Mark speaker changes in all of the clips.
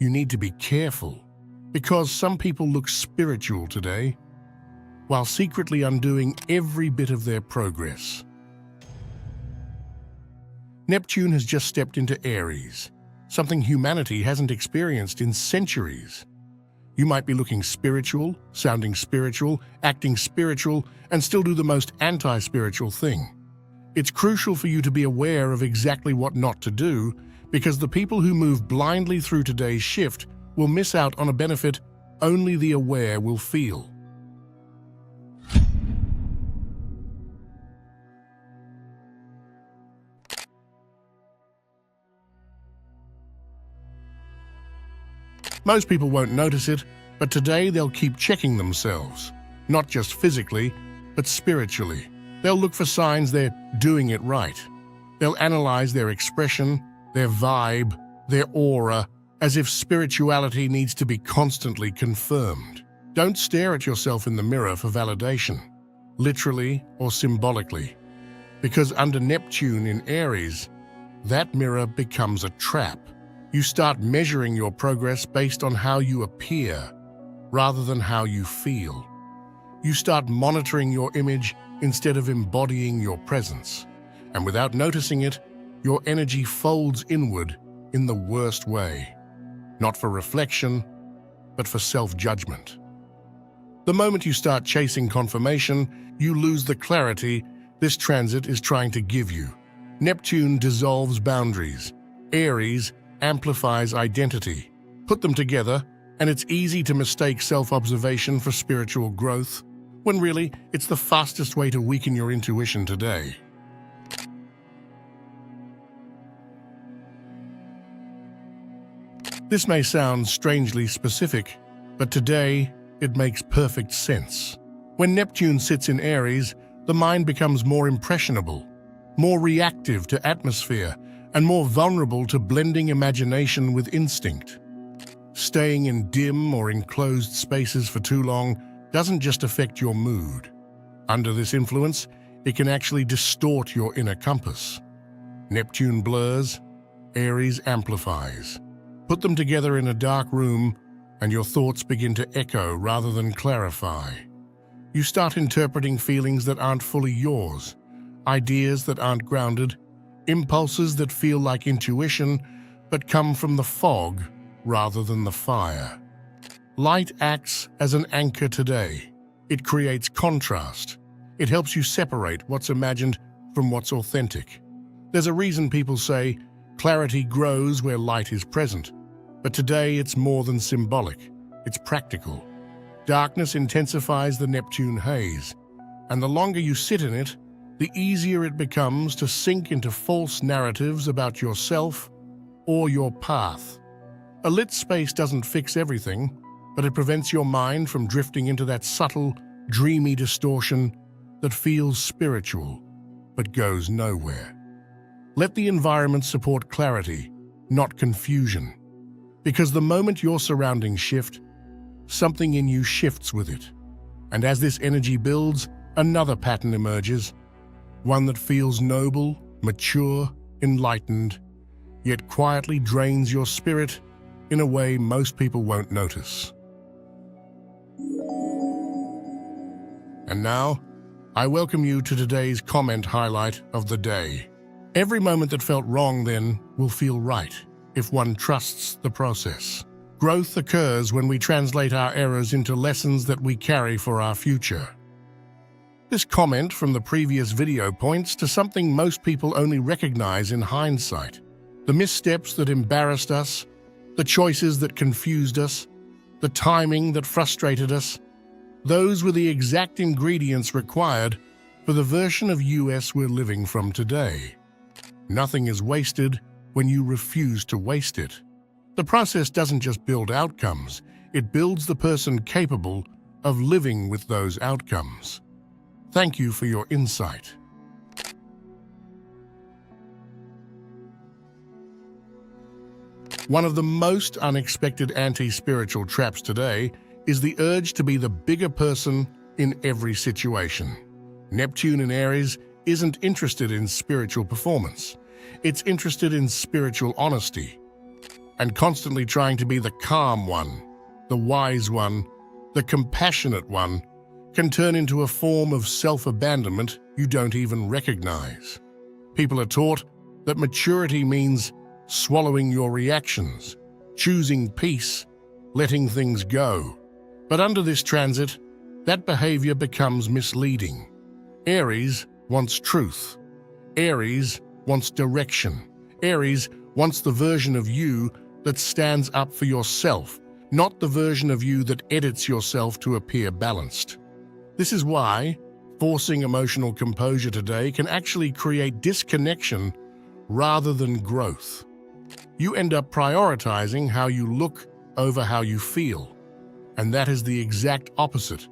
Speaker 1: you need to be careful, because some people look spiritual today, while secretly undoing every bit of their progress. Neptune has just stepped into Aries, something humanity hasn't experienced in centuries. You might be looking spiritual, sounding spiritual, acting spiritual, and still do the most anti-spiritual thing. It's crucial for you to be aware of exactly what not to do, because the people who move blindly through today's shift will miss out on a benefit only the aware will feel. Most people won't notice it, but today they'll keep checking themselves, not just physically, but spiritually. They'll look for signs they're doing it right. They'll analyze their expression, their vibe, their aura, as if spirituality needs to be constantly confirmed. Don't stare at yourself in the mirror for validation, literally or symbolically, because under Neptune in Aries, that mirror becomes a trap. You start measuring your progress based on how you appear, rather than how you feel. You start monitoring your image instead of embodying your presence. And without noticing it, your energy folds inward in the worst way. Not for reflection, but for self-judgment. The moment you start chasing confirmation, you lose the clarity this transit is trying to give you. Neptune dissolves boundaries. Aries amplifies identity. Put them together, and it's easy to mistake self-observation for spiritual growth, when really, it's the fastest way to weaken your intuition today. This may sound strangely specific, but today, it makes perfect sense. When Neptune sits in Aries, the mind becomes more impressionable, more reactive to atmosphere, and more vulnerable to blending imagination with instinct. Staying in dim or enclosed spaces for too long doesn't just affect your mood. Under this influence, it can actually distort your inner compass. Neptune blurs, Aries amplifies. Put them together in a dark room, and your thoughts begin to echo rather than clarify. You start interpreting feelings that aren't fully yours, ideas that aren't grounded, impulses that feel like intuition but come from the fog rather than the fire. Light acts as an anchor today. It creates contrast. It helps you separate what's imagined from what's authentic. There's a reason people say clarity grows where light is present, but today it's more than symbolic. It's practical. Darkness intensifies the Neptune haze, and the longer you sit in it, the easier it becomes to sink into false narratives about yourself or your path. A lit space doesn't fix everything, but it prevents your mind from drifting into that subtle, dreamy distortion that feels spiritual, but goes nowhere. Let the environment support clarity, not confusion. Because the moment your surroundings shift, something in you shifts with it. And as this energy builds, another pattern emerges, one that feels noble, mature, enlightened, yet quietly drains your spirit in a way most people won't notice. And now, I welcome you to today's comment highlight of the day. Every moment that felt wrong then will feel right if one trusts the process. Growth occurs when we translate our errors into lessons that we carry for our future. This comment from the previous video points to something most people only recognize in hindsight. The missteps that embarrassed us, the choices that confused us, the timing that frustrated us. Those were the exact ingredients required for the version of us we're living from today. Nothing is wasted when you refuse to waste it. The process doesn't just build outcomes, it builds the person capable of living with those outcomes. Thank you for your insight. One of the most unexpected anti-spiritual traps today is the urge to be the bigger person in every situation. Neptune in Aries isn't interested in spiritual performance. It's interested in spiritual honesty. and constantly trying to be the calm one, the wise one, the compassionate one, can turn into a form of self-abandonment you don't even recognize. People are taught that maturity means swallowing your reactions, choosing peace, letting things go. But under this transit, that behavior becomes misleading. Aries wants truth. Aries wants direction. Aries wants the version of you that stands up for yourself, not the version of you that edits yourself to appear balanced. This is why forcing emotional composure today can actually create disconnection rather than growth. You end up prioritizing how you look over how you feel, and that is the exact opposite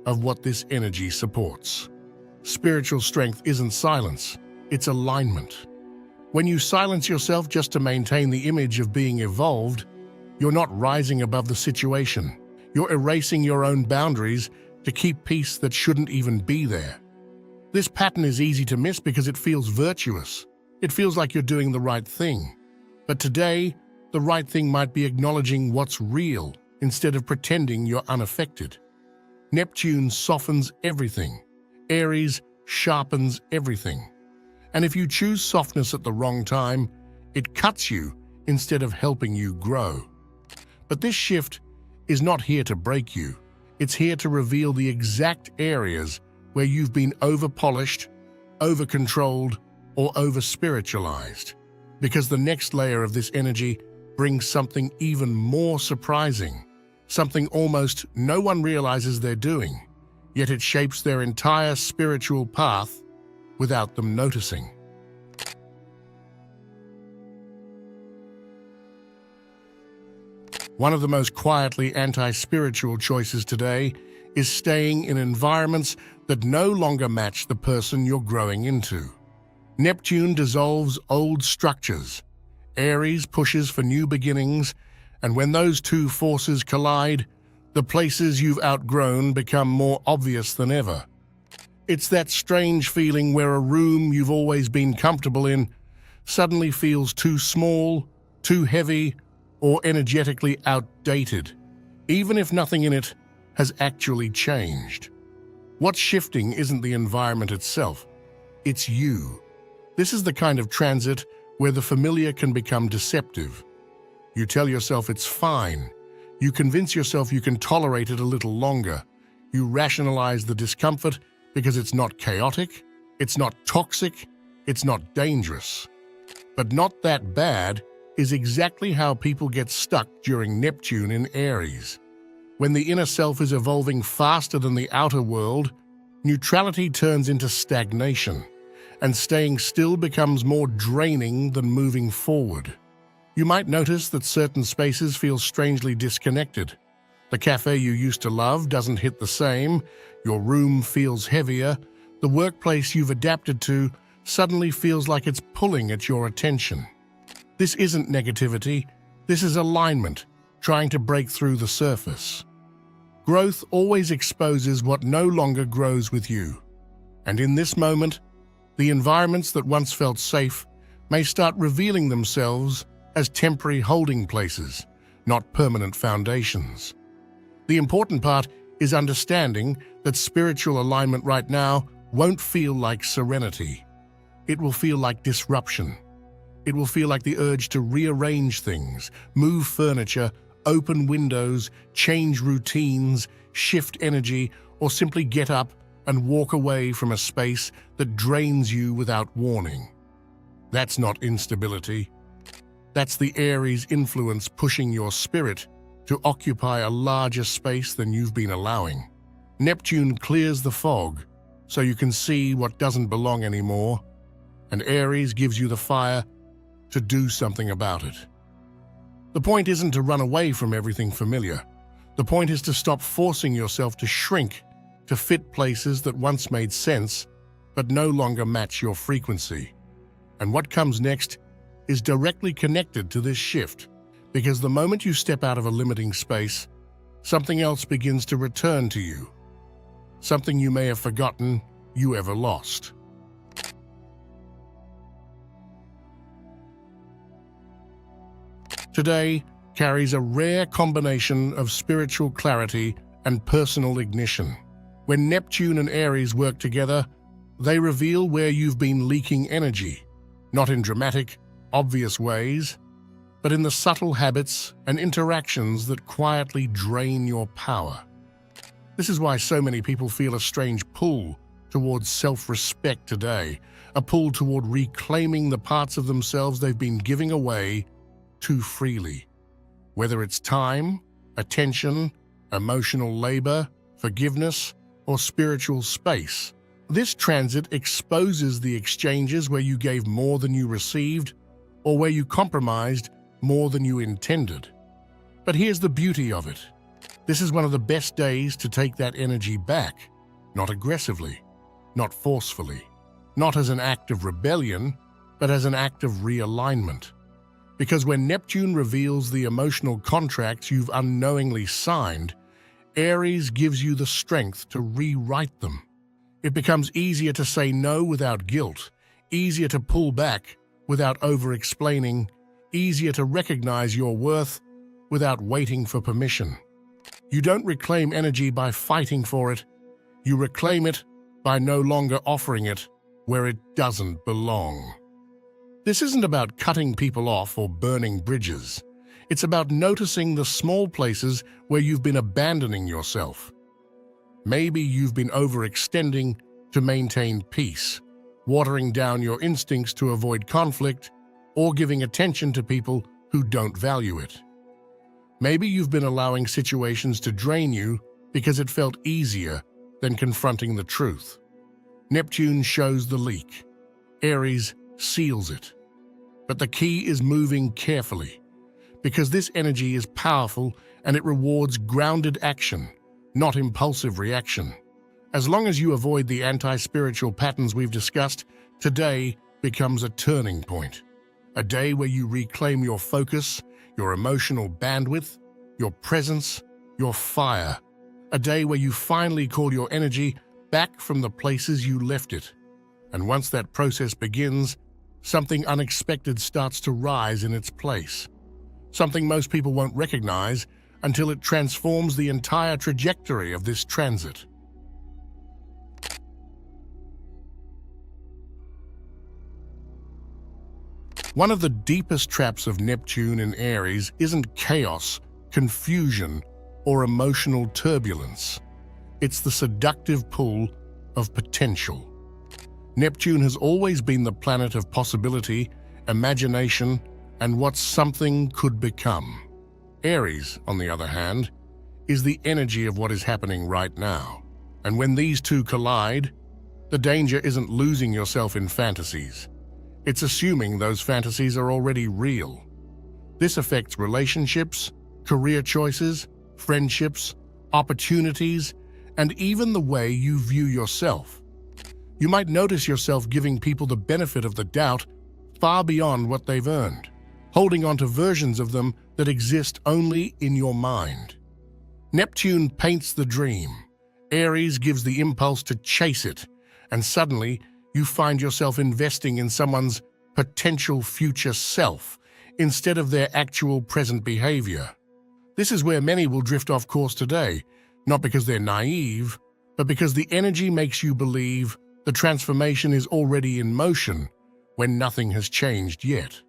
Speaker 1: of what this energy supports. Spiritual strength isn't silence, it's alignment. When you silence yourself just to maintain the image of being evolved, you're not rising above the situation. You're erasing your own boundaries to keep peace that shouldn't even be there. This pattern is easy to miss because it feels virtuous. It feels like you're doing the right thing. But today, the right thing might be acknowledging what's real instead of pretending you're unaffected. Neptune softens everything. Aries sharpens everything. And if you choose softness at the wrong time, it cuts you instead of helping you grow. But this shift is not here to break you. It's here to reveal the exact areas where you've been over-polished, over-controlled, or over-spiritualized. Because the next layer of this energy brings something even more surprising, something almost no one realizes they're doing, yet it shapes their entire spiritual path without them noticing. One of the most quietly anti-spiritual choices today is staying in environments that no longer match the person you're growing into. Neptune dissolves old structures. Aries pushes for new beginnings, and when those two forces collide, the places you've outgrown become more obvious than ever. It's that strange feeling where a room you've always been comfortable in suddenly feels too small, too heavy, or energetically outdated, even if nothing in it has actually changed. What's shifting isn't the environment itself, it's you. This is the kind of transit where the familiar can become deceptive. You tell yourself it's fine. You convince yourself you can tolerate it a little longer. You rationalize the discomfort because it's not chaotic, it's not toxic, it's not dangerous. But not that bad is exactly how people get stuck during Neptune in Aries. When the inner self is evolving faster than the outer world, neutrality turns into stagnation, and staying still becomes more draining than moving forward. You might notice that certain spaces feel strangely disconnected. The cafe you used to love doesn't hit the same, your room feels heavier, the workplace you've adapted to suddenly feels like it's pulling at your attention. This isn't negativity, this is alignment, trying to break through the surface. Growth always exposes what no longer grows with you. And in this moment, the environments that once felt safe may start revealing themselves as temporary holding places, not permanent foundations. The important part is understanding that spiritual alignment right now won't feel like serenity. It will feel like disruption. It will feel like the urge to rearrange things, move furniture, open windows, change routines, shift energy, or simply get up and walk away from a space that drains you without warning. That's not instability. That's the Aries influence pushing your spirit to occupy a larger space than you've been allowing. Neptune clears the fog so you can see what doesn't belong anymore, and Aries gives you the fire to do something about it. The point isn't to run away from everything familiar. The point is to stop forcing yourself to shrink to fit places that once made sense but no longer match your frequency. And what comes next is directly connected to this shift, because the moment you step out of a limiting space, something else begins to return to you, something you may have forgotten you ever lost. today carries a rare combination of spiritual clarity and personal ignition. When Neptune and Aries work together, they reveal where you've been leaking energy, not in dramatic, obvious ways, but in the subtle habits and interactions that quietly drain your power. This is why so many people feel a strange pull towards self-respect today, a pull toward reclaiming the parts of themselves they've been giving away too freely. Whether it's time, attention, emotional labor, forgiveness, or spiritual space, this transit exposes the exchanges where you gave more than you received or where you compromised more than you intended. But here's the beauty of it. This is one of the best days to take that energy back, not aggressively, not forcefully, not as an act of rebellion, but as an act of realignment. Because when Neptune reveals the emotional contracts you've unknowingly signed, Aries gives you the strength to rewrite them. It becomes easier to say no without guilt, easier to pull back without over-explaining, easier to recognize your worth without waiting for permission. You don't reclaim energy by fighting for it. You reclaim it by no longer offering it where it doesn't belong. This isn't about cutting people off or burning bridges. It's about noticing the small places where you've been abandoning yourself. Maybe you've been overextending to maintain peace, watering down your instincts to avoid conflict, or giving attention to people who don't value it. Maybe you've been allowing situations to drain you because it felt easier than confronting the truth. Neptune shows the leak. Aries seals it. But the key is moving carefully, because this energy is powerful and it rewards grounded action, not impulsive reaction. As long as you avoid the anti-spiritual patterns we've discussed, today becomes a turning point. A day where you reclaim your focus, your emotional bandwidth, your presence, your fire. A day where you finally call your energy back from the places you left it. And once that process begins, something unexpected starts to rise in its place. Something most people won't recognize until it transforms the entire trajectory of this transit. One of the deepest traps of Neptune in Aries isn't chaos, confusion, or emotional turbulence. It's the seductive pull of potential. Neptune has always been the planet of possibility, imagination, and what something could become. Aries, on the other hand, is the energy of what is happening right now. And when these two collide, the danger isn't losing yourself in fantasies. It's assuming those fantasies are already real. This affects relationships, career choices, friendships, opportunities, and even the way you view yourself. You might notice yourself giving people the benefit of the doubt far beyond what they've earned, holding on to versions of them that exist only in your mind. Neptune paints the dream. Aries gives the impulse to chase it, and suddenly you find yourself investing in someone's potential future self instead of their actual present behavior. This is where many will drift off course today, not because they're naive, but because the energy makes you believe the transformation is already in motion when nothing has changed yet.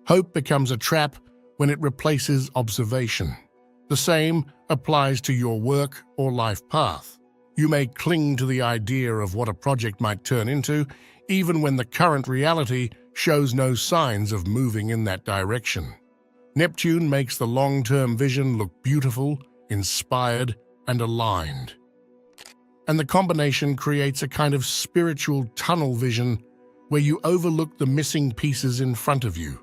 Speaker 1: Hope becomes a trap when it replaces observation. The same applies to your work or life path. You may cling to the idea of what a project might turn into, even when the current reality shows no signs of moving in that direction. Neptune makes the long-term vision look beautiful, inspired, and aligned. And the combination creates a kind of spiritual tunnel vision where you overlook the missing pieces in front of you.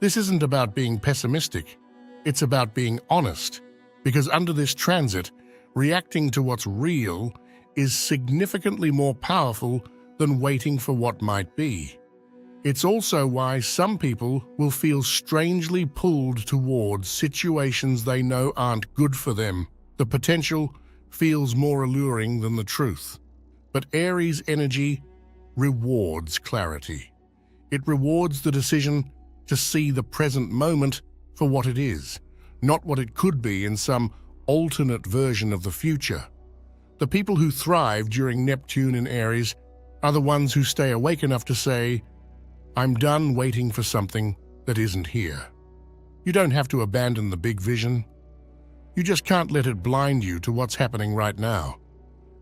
Speaker 1: This isn't about being pessimistic, it's about being honest, because under this transit, reacting to what's real is significantly more powerful than waiting for what might be. It's also why some people will feel strangely pulled towards situations they know aren't good for them. The potential feels more alluring than the truth. But Aries energy rewards clarity. It rewards the decision to see the present moment for what it is, not what it could be in some alternate version of the future. The people who thrive during Neptune in Aries are the ones who stay awake enough to say, "I'm done waiting for something that isn't here." You don't have to abandon the big vision. You just can't let it blind you to what's happening right now.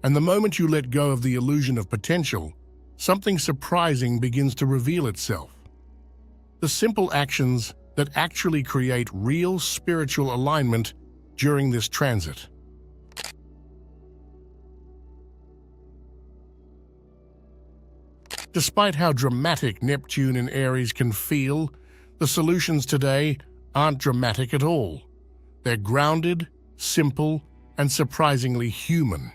Speaker 1: And the moment you let go of the illusion of potential, something surprising begins to reveal itself. The simple actions that actually create real spiritual alignment during this transit. Despite how dramatic Neptune in Aries can feel, the solutions today aren't dramatic at all. They're grounded, simple, and surprisingly human.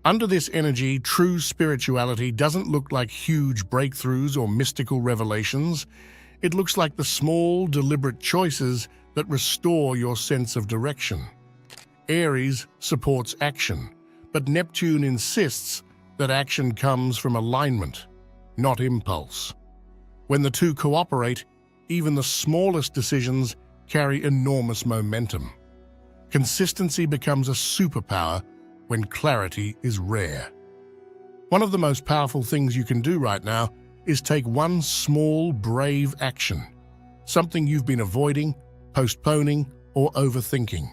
Speaker 1: Under this energy, true spirituality doesn't look like huge breakthroughs or mystical revelations. It looks like the small, deliberate choices that restore your sense of direction. Aries supports action, but Neptune insists that action comes from alignment, not impulse. When the two cooperate, even the smallest decisions carry enormous momentum. Consistency becomes a superpower when clarity is rare. One of the most powerful things you can do right now is take one small, brave action, something you've been avoiding, postponing, or overthinking.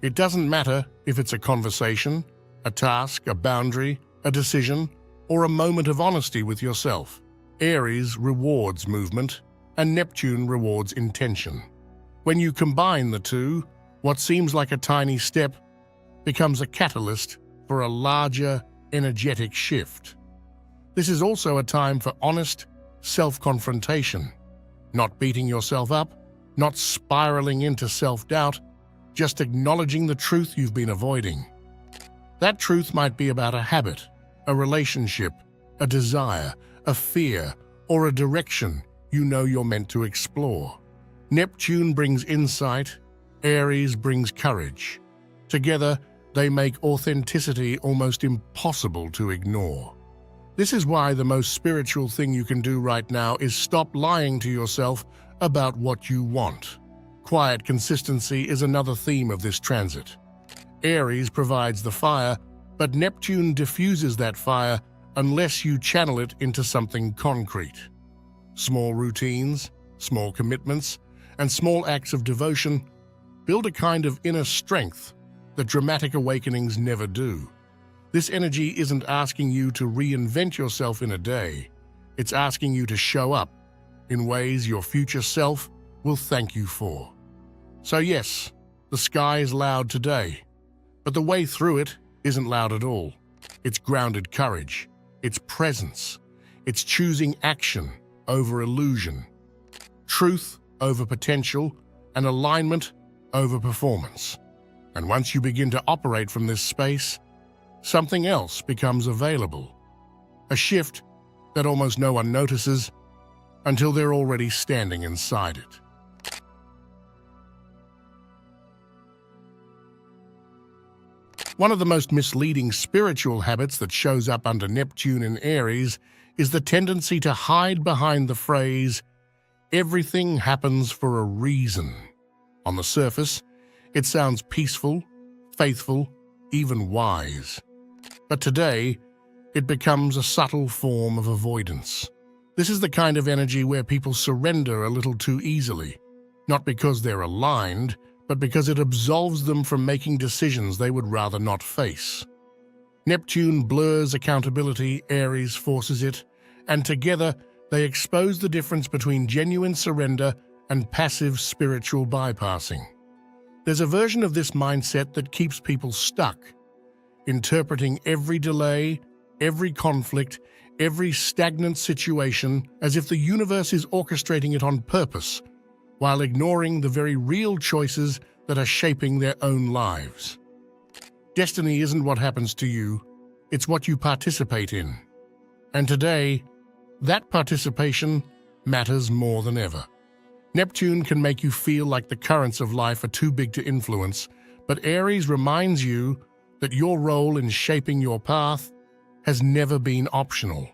Speaker 1: It doesn't matter if it's a conversation, a task, a boundary, a decision, or a moment of honesty with yourself. Aries rewards movement, and Neptune rewards intention. When you combine the two, what seems like a tiny step becomes a catalyst for a larger, energetic shift. This is also a time for honest self-confrontation, not beating yourself up, not spiraling into self-doubt, just acknowledging the truth you've been avoiding. That truth might be about a habit, a relationship, a desire, a fear, or a direction you know you're meant to explore. Neptune brings insight, Aries brings courage. Together, they make authenticity almost impossible to ignore. This is why the most spiritual thing you can do right now is stop lying to yourself about what you want. Quiet consistency is another theme of this transit. Aries provides the fire, but Neptune diffuses that fire unless you channel it into something concrete. Small routines, small commitments, and small acts of devotion build a kind of inner strength that dramatic awakenings never do. This energy isn't asking you to reinvent yourself in a day. It's asking you to show up in ways your future self will thank you for. So yes, the sky is loud today, but the way through it isn't loud at all. It's grounded courage, it's presence, it's choosing action over illusion, truth over potential, and alignment over performance. And once you begin to operate from this space, something else becomes available. A shift that almost no one notices until they're already standing inside it. One of the most misleading spiritual habits that shows up under Neptune in Aries is the tendency to hide behind the phrase, "Everything happens for a reason." On the surface, it sounds peaceful, faithful, even wise. But today, it becomes a subtle form of avoidance. This is the kind of energy where people surrender a little too easily, not because they're aligned, but because it absolves them from making decisions they would rather not face. Neptune blurs accountability, Aries forces it, and together they expose the difference between genuine surrender and passive spiritual bypassing. There's a version of this mindset that keeps people stuck, interpreting every delay, every conflict, every stagnant situation as if the universe is orchestrating it on purpose, while ignoring the very real choices that are shaping their own lives. Destiny isn't what happens to you, it's what you participate in. And today, that participation matters more than ever. Neptune can make you feel like the currents of life are too big to influence, but Aries reminds you that your role in shaping your path has never been optional.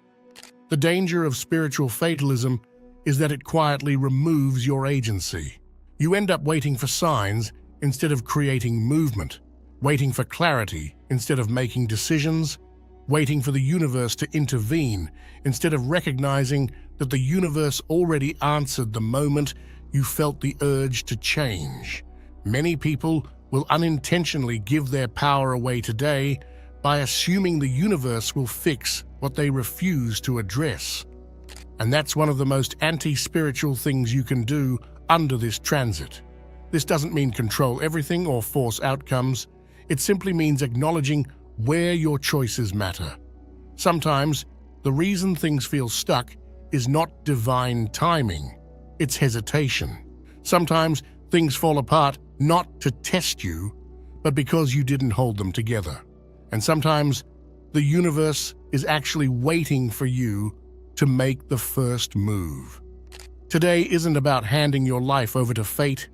Speaker 1: The danger of spiritual fatalism is that it quietly removes your agency. You end up waiting for signs instead of creating movement, waiting for clarity instead of making decisions, waiting for the universe to intervene instead of recognizing that the universe already answered the moment you felt the urge to change. Many people will unintentionally give their power away today by assuming the universe will fix what they refuse to address. And that's one of the most anti-spiritual things you can do under this transit. This doesn't mean control everything or force outcomes. It simply means acknowledging where your choices matter. Sometimes, the reason things feel stuck is not divine timing, it's hesitation. Sometimes, things fall apart not to test you, but because you didn't hold them together. And sometimes, the universe is actually waiting for you to make the first move. Today isn't about handing your life over to fate.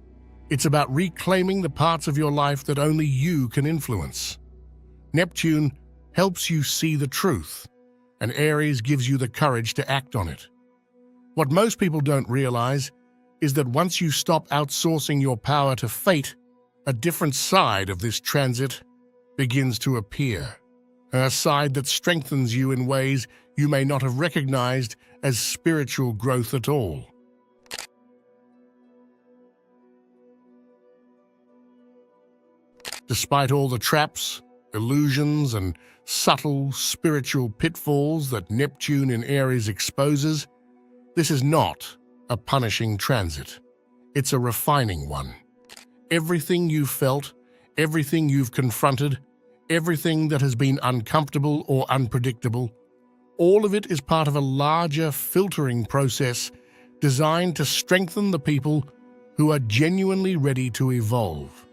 Speaker 1: It's about reclaiming the parts of your life that only you can influence. Neptune helps you see the truth, and Aries gives you the courage to act on it. What most people don't realize is that once you stop outsourcing your power to fate, a different side of this transit begins to appear. A side that strengthens you in ways you may not have recognized as spiritual growth at all. Despite all the traps, illusions, and subtle spiritual pitfalls that Neptune in Aries exposes, this is not a punishing transit. It's a refining one. Everything you've felt, everything you've confronted, everything that has been uncomfortable or unpredictable, all of it is part of a larger filtering process designed to strengthen the people who are genuinely ready to evolve.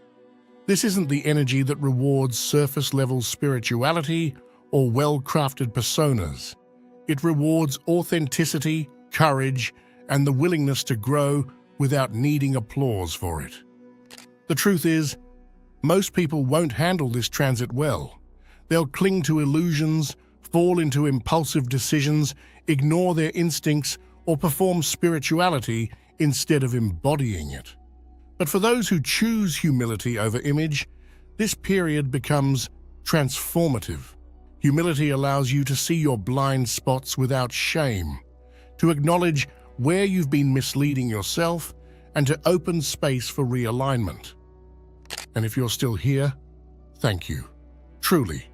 Speaker 1: This isn't the energy that rewards surface-level spirituality or well-crafted personas. It rewards authenticity, courage, and the willingness to grow without needing applause for it. The truth is, most people won't handle this transit well. They'll cling to illusions, fall into impulsive decisions, ignore their instincts, or perform spirituality instead of embodying it. But for those who choose humility over image, this period becomes transformative. Humility allows you to see your blind spots without shame, to acknowledge where you've been misleading yourself, and to open space for realignment. And if you're still here, thank you. Truly.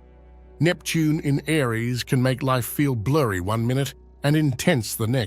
Speaker 1: Neptune in Aries can make life feel blurry one minute and intense the next.